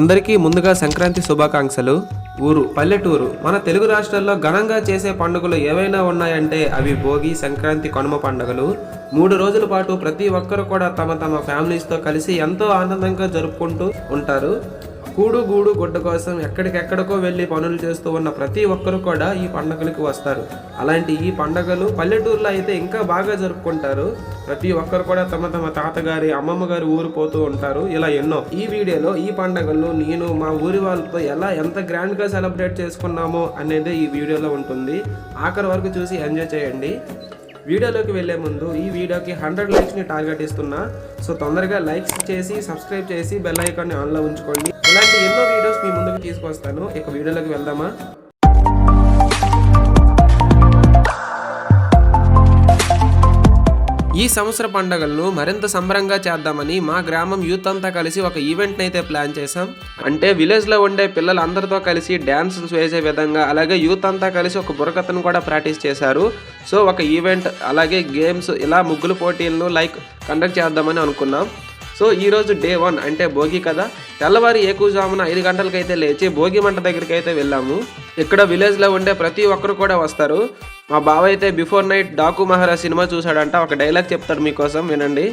అందరికీ ముందుగా సంక్రాంతి శుభాకాంక్షలు. ఊరు పల్లెటూరు మన తెలుగు రాష్ట్రాల్లో ఘనంగా చేసే పండుగలు ఏవైనా ఉన్నాయంటే అవి భోగి, సంక్రాంతి, కనుమ పండుగలు. 3 రోజుల పాటు ప్రతి ఒక్కరు కూడా తమ తమ ఫ్యామిలీస్తో కలిసి ఎంతో ఆనందంగా జరుపుకుంటూ ఉంటారు. కూడు గూడు గుడ్డ కోసం ఎక్కడికెక్కడికో వెళ్ళి పనులు చేస్తూ ఉన్న ప్రతి ఒక్కరు కూడా ఈ పండుగలకు వస్తారు. అలాంటి ఈ పండుగలు పల్లెటూరులో అయితే ఇంకా బాగా జరుపుకుంటారు. ప్రతి ఒక్కరు కూడా తమ తమ తాతగారి, అమ్మమ్మ గారి ఊరు పోతూ ఉంటారు. ఇలా ఎన్నో. ఈ వీడియోలో ఈ పండుగలు నేను మా ఊరి వాళ్ళతో ఎంత గ్రాండ్గా సెలబ్రేట్ చేసుకున్నామో అనేది ఈ వీడియోలో ఉంటుంది. ఆఖరి వరకు చూసి ఎంజాయ్ చేయండి. వీడియోలోకి వెళ్లే ముందు ఈ వీడియోకి 100 లైక్స్ని టార్గెట్ ఇస్తున్నా. సో తొందరగా లైక్స్ చేసి సబ్స్క్రైబ్ చేసి బెల్ ఐకాన్ని ఆన్లో ఉంచుకోండి. ఇలాంటి ఎన్నో వీడియోస్ మీ ముందుకు తీసుకొస్తాను. ఇక వీడియోలోకి వెళ్దామా? ఈ సంవత్సర పండుగలను మరింత సంబరంగా చేద్దామని మా గ్రామం యూత్ అంతా కలిసి ఒక ఈవెంట్ని అయితే ప్లాన్ చేసాం. అంటే విలేజ్లో ఉండే పిల్లలందరితో కలిసి డ్యాన్స్ వేసే విధంగా, అలాగే యూత్ అంతా కలిసి ఒక బుర్రకథను కూడా ప్రాక్టీస్ చేశారు. సో ఒక ఈవెంట్, అలాగే గేమ్స్, ఇలా ముగ్గులు పోటీలను కండక్ట్ చేద్దామని అనుకున్నాం. సో ఈరోజు డే 1 అంటే భోగి కదా. తెల్లవారి ఏకుజామున 5 గంటలకైతే లేచి భోగి మంట దగ్గరికి అయితే వెళ్ళాము. ఇక్కడ విలేజ్లో ఉండే ప్రతి ఒక్కరు కూడా వస్తారు. మా బావ అయితే before night Daaku Maharaj cinema చూసాడంట. ఒక డైలాగ్ చెప్తాడు, మీకోసం వినండి.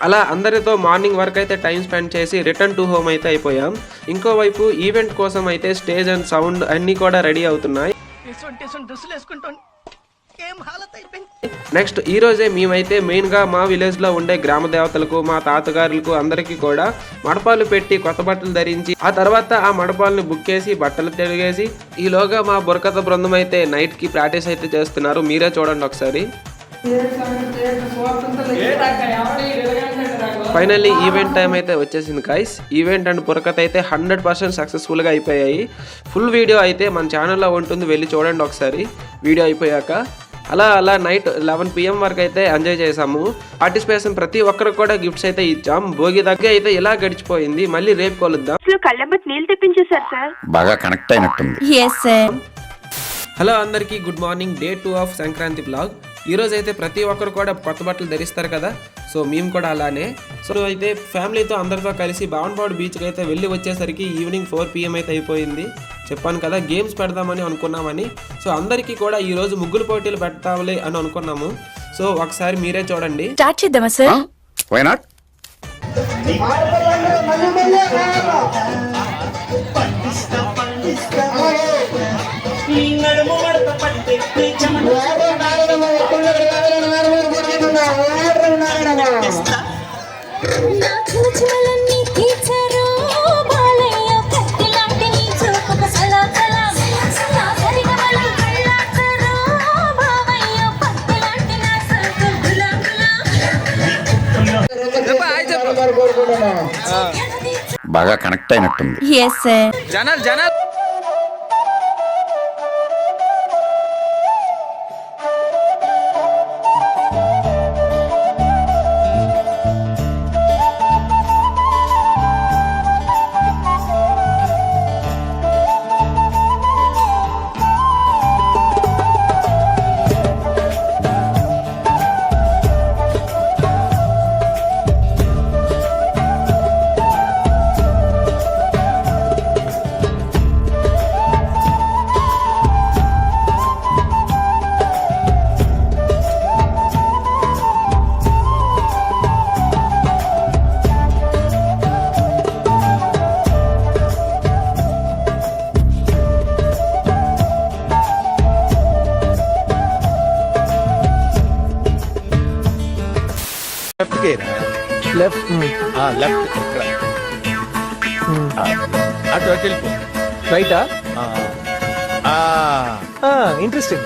అలా అందరితో మార్నింగ్ వరకు అయితే టైం స్పెండ్ చేసి రిటర్న్ టు హోమ్ అయితే అయిపోయాం. ఇంకోవైపు ఈవెంట్ కోసం అయితే స్టేజ్ అండ్ సౌండ్ అన్నీ కూడా రెడీ అవుతున్నాయి. నెక్స్ట్ ఈ రోజే మేమైతే మెయిన్గా మా విలేజ్లో ఉండే గ్రామ దేవతలకు, మా తాతగారులకు అందరికీ కూడా మడపాలు పెట్టి కొత్త బట్టలు ధరించి, ఆ తర్వాత ఆ మడపాలను బుక్ చేసి బట్టలు తిరిగేసి, ఈలోగా మా బుర్రకథ బృందం అయితే నైట్కి ప్రాక్టీస్ అయితే చేస్తున్నారు. మీరే చూడండి ఒకసారి. ఫైనల్లీ ఈవెంట్ టైం అయితే వచ్చేసింది గైస్. ఈవెంట్ అండ్ బుర్రకథ అయితే 100% సక్సెస్ఫుల్గా అయిపోయాయి. ఫుల్ వీడియో అయితే మన ఛానల్లో ఉంటుంది, వెళ్ళి చూడండి ఒకసారి వీడియో అయిపోయాక. అలా నైట్ 11 PM వరకు అయితే ఎంజాయ్ చేసాము. పార్టిసిపేషన్ ప్రతి ఒక్కరికి కూడా గిఫ్ట్స్ అయితే ఇచ్చాం. భోగి దగ్గర అయితే ఇలా గడిచిపోయింది. మళ్ళీ రేపు కలుద్దాం. నీళ్ళు తెప్పించేశారు సార్, బాగా కనెక్ట్ అయినట్టుంది. హలో అందరికీ, good morning. Day 2 of Sankranti blog. ఈరోజు అయితే ప్రతి ఒక్కరు కూడా కొత్త బట్టలు ధరిస్తారు కదా. సో మేము కూడా అలానే. సో అయితే ఫ్యామిలీతో అందరితో కలిసి బావన్పాడు బీచ్కి అయితే వెళ్ళి వచ్చేసరికి ఈవినింగ్ 4 PM అయితే అయిపోయింది. చెప్పాను కదా గేమ్స్ పెడదామని అనుకున్నామని. సో అందరికీ కూడా ఈరోజు ముగ్గులు పోటీలు పెడతాంలే అని అనుకున్నాము. సో ఒకసారి మీరే చూడండి. స్టార్ట్ చేద్దామా సార్? Why not? బాగా కనెక్ట్ అయినట్టుంది. జనాలు లెఫ్ట్ అటు వెళ్ళిపో. రైటా? ఇంట్రెస్టింగ్.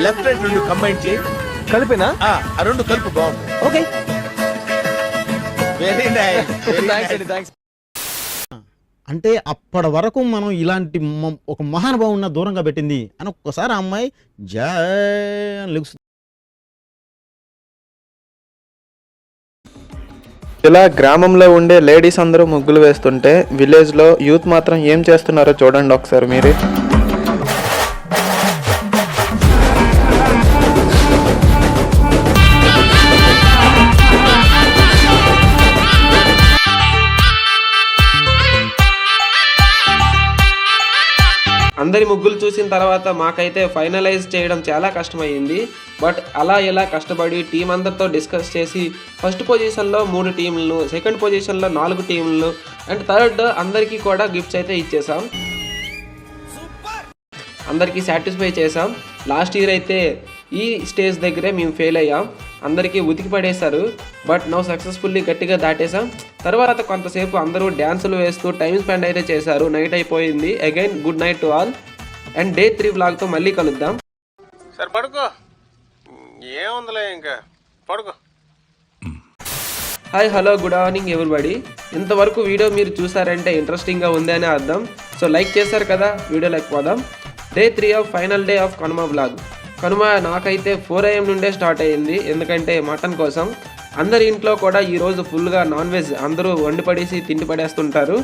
లెఫ్ట్ రైట్ 2 కంబైన్ చేయి. కలిపినా? ఆ 2 కలుపు. బాగుంది. Okay, very nice. థ్యాంక్స్. అంటే అప్పటి వరకు మనం ఇలాంటి ఒక మహానుభావున్న దూరంగా పెట్టింది అని ఒక్కసారి ఆ అమ్మాయి లెగుస్తుంది. ఇలా గ్రామంలో ఉండే లేడీస్ అందరూ ముగ్గులు వేస్తుంటే విలేజ్లో యూత్ మాత్రం ఏం చేస్తున్నారో చూడండి ఒకసారి మీరే. అందరి ముగ్గులు చూసిన తర్వాత మాకైతే ఫైనలైజ్ చేయడం చాలా కష్టమైంది. బట్ అలా ఎలా కష్టపడి టీం అందరితో డిస్కస్ చేసి ఫస్ట్ పొజిషన్లో 3 టీంలను, సెకండ్ పొజిషన్లో 4 టీంలను అండ్ థర్డ్ అందరికీ కూడా గిఫ్ట్స్ అయితే ఇచ్చేసాం. అందరికీ సాటిస్ఫై చేసాం. లాస్ట్ ఇయర్ అయితే ఈ స్టేజ్ దగ్గరే మేము ఫెయిల్ అయ్యాం, అందరికీ ఉతికి పడేశారు. బట్ నౌ సక్సెస్ఫుల్లీ గట్టిగా దాటేసాం. తర్వాత కొంతసేపు అందరూ డ్యాన్సులు వేస్తూ టైం స్పెండ్ అయితే చేశారు. నైట్ అయిపోయింది. Again good night to all and day 3 వ్లాగ్తో మళ్ళీ కలుద్దాం. సరే పడుకో, ఏముందిలే ఇంకా పడుకో. Hi hello good morning everybody. ఇంతవరకు వీడియో మీరు చూసారంటే ఇంట్రెస్టింగ్గా ఉంది అని అర్థం. సో లైక్ చేశారు కదా, వీడియోలోకి పోదాం. Day 3 of final day of Kanuma vlog. Kanuma నాకైతే 4 AM నుండే స్టార్ట్ అయ్యింది, ఎందుకంటే మటన్ కోసం. అందరి ఇంట్లో కూడా ఈరోజు ఫుల్గా నాన్ వెజ్ అందరూ వండి పడేసి తిండి పడేస్తుంటారు.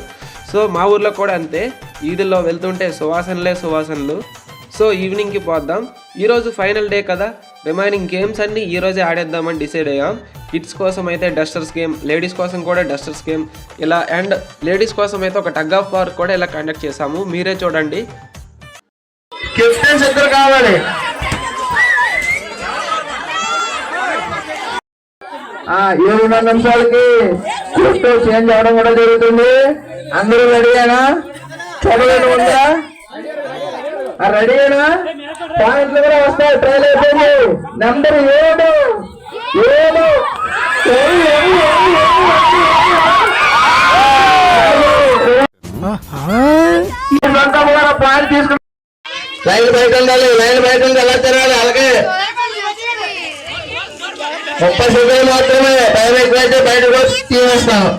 సో మా ఊర్లో కూడా అంతే, ఈదుల్లో వెళ్తుంటే సువాసనలు. సో ఈవినింగ్కి పోద్దాం. ఈరోజు ఫైనల్ డే కదా, రిమైనింగ్ గేమ్స్ అన్నీ ఈరోజే ఆడేద్దామని డిసైడ్ అయ్యాం. కిడ్స్ కోసం అయితే డస్టర్స్ గేమ్, లేడీస్ కోసం కూడా డస్టర్స్ గేమ్ ఇలా, అండ్ లేడీస్ కోసం అయితే ఒక టగ్ ఆఫ్ వార్ కూడా ఇలా కండక్ట్ చేసాము. మీరే చూడండి. కెప్టెన్స్ ఇద్దరు కావాలి. 7 నిమిషాలకి షిఫ్ట్ చేంజ్ అవడం కూడా జరుగుతుంది. అందరూ రెడీయేనా? చదవడం ఉందా? రెడీయేనా? పాయింట్లు కూడా వస్తాయి. ట్రైల్ అయిపోయింది. నెంబర్ 7 పాయింట్ తీసుకుని లైన్ బయట ఉండాలి. ఎలా తిరగాలి? అలాగే 30 సెకండ్లు మాత్రమే. టైం ఎక్కువైతే బయటకు వచ్చి తీసేస్తాను.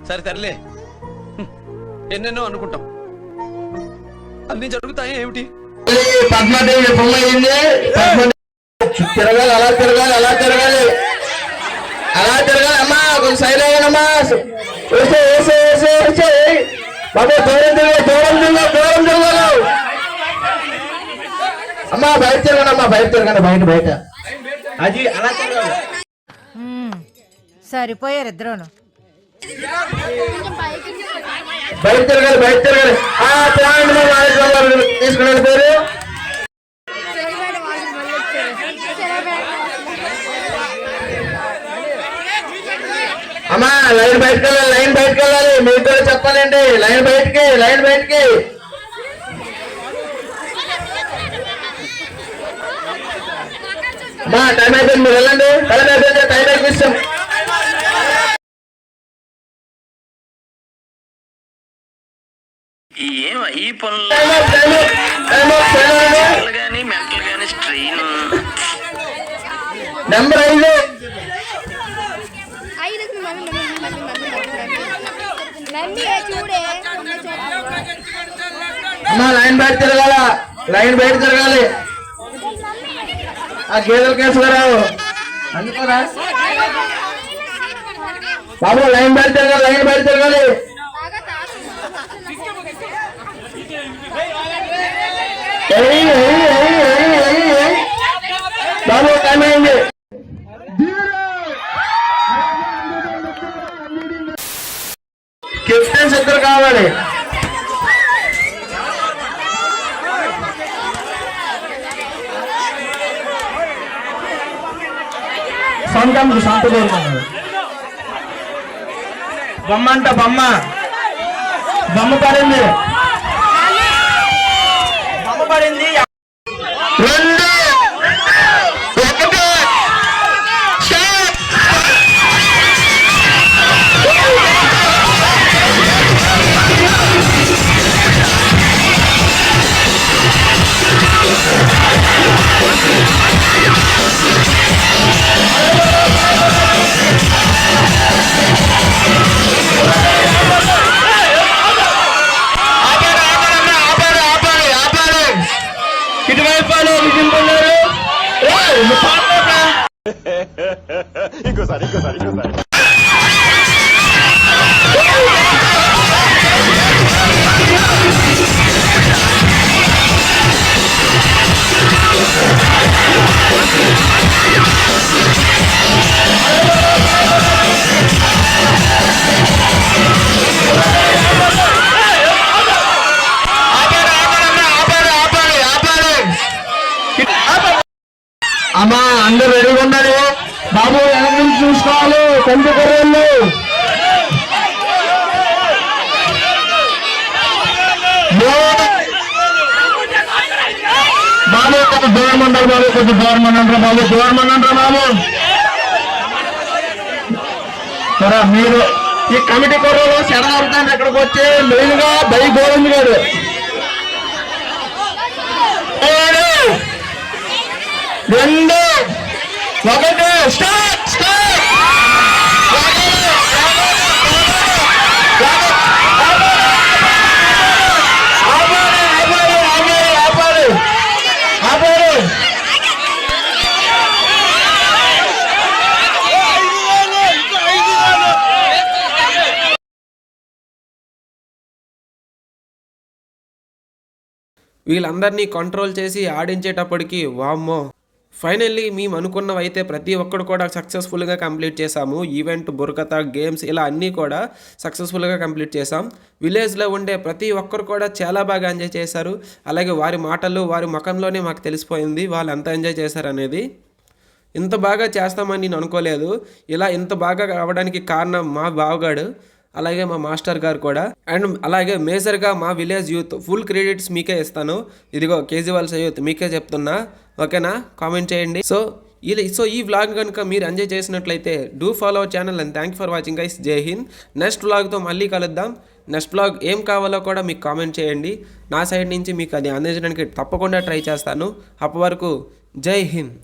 సరే తరలే, ఎన్నెన్నో అనుకుంటాం, అన్ని జరుగుతాయి ఏమిటి? పద్మాదేవి బొమ్మ అయింది. తిరగాలి, అలా తిరగాలి. అమ్మా కొంచెం సైడ్ అయ్యానమ్మా. వేసే బాబా, దూరం తిరగాలి. అమ్మా బయట తిరగండి. బయట అది అలా తిరగాలి. సరిపోయారు ఇద్దరును. బయట తిరగాలి. తీసుకుని వెళ్ళిపోయారు. అమ్మా లైన్ బయటకు వెళ్ళాలి. మీరు కూడా చెప్పాలండి. లైన్ బయటికి. అమ్మా టైం అయిపోయింది, మీరు వెళ్ళండి. టైం అయిపోయిస్తాం. ఈ పనులు నెంబర్ 5 అమ్మా లైన్ బయట తిరగాలి. ఆ గేదెల కేసు రావు అందుకోరా బాబు. లైన్ బయట తిరగాలి. బాబు టైం అయింది. కెప్టెన్స్ ఇద్దరు కావాలి. సొంత బొమ్మ పడింది. 2 ఇంకోసారి అమ్మా అందరూ రెడీగా ఉండాలి బాబు, వెనక నుంచి చూసుకోవాలి కొంచెం కుర్రోళ్ళు. బాబు కొంచెం దూరం ఉండాలి బాబు, కొంచెం దూరం ఉండండి బాబు, దూరం ఉండండి బాబు. సరే మీరు ఈ కమిటీ కుర్రోళ్ళు శరణార్థాన్ని ఎక్కడికి వచ్చి మెయిన్ గా బై గోవింద్ గారు 2, 1 స్టార్ట్ స్టార్ట్. వీళ్ళందరినీ కంట్రోల్ చేసి ఆడించేటప్పటికి వామ్మో, ఫైనల్లీ మేము అనుకున్నవైతే ప్రతి ఒక్కడు కూడా సక్సెస్ఫుల్గా కంప్లీట్ చేసాము. ఈవెంట్, బుర్కథ, గేమ్స్ ఇలా అన్నీ కూడా సక్సెస్ఫుల్గా కంప్లీట్ చేసాం. విలేజ్లో ఉండే ప్రతి ఒక్కరు కూడా చాలా బాగా ఎంజాయ్ చేశారు. అలాగే వారి మాటలు, వారి ముఖంలోనే మాకు తెలిసిపోయింది వాళ్ళు ఎంత ఎంజాయ్ చేశారు అనేది. ఇంత బాగా చేస్తామని నేను అనుకోలేదు. ఇలా ఇంత బాగా అవ్వడానికి కారణం మా బావగాడు, అలాగే మా మాస్టర్ గారు కూడా, అండ్ అలాగే మేజర్గా మా విలేజ్ యూత్. ఫుల్ క్రెడిట్స్ మీకే ఇస్తాను. ఇదిగో కేజ్రీవాల్ యూత్ మీకే చెప్తున్నా, ఓకేనా? కామెంట్ చేయండి. సో ఈ వ్లాగ్ కనుక మీరు ఎంజాయ్ చేసినట్లయితే do follow our channel and thank for watching guys. జై హింద్. నెక్స్ట్ వ్లాగ్తో మళ్ళీ కలుద్దాం. నెక్స్ట్ వ్లాగ్ ఏం కావాలో కూడా మీకు కామెంట్ చేయండి. నా సైడ్ నుంచి మీకు అది అందించడానికి తప్పకుండా ట్రై చేస్తాను. అప్పటి వరకు జై హింద్.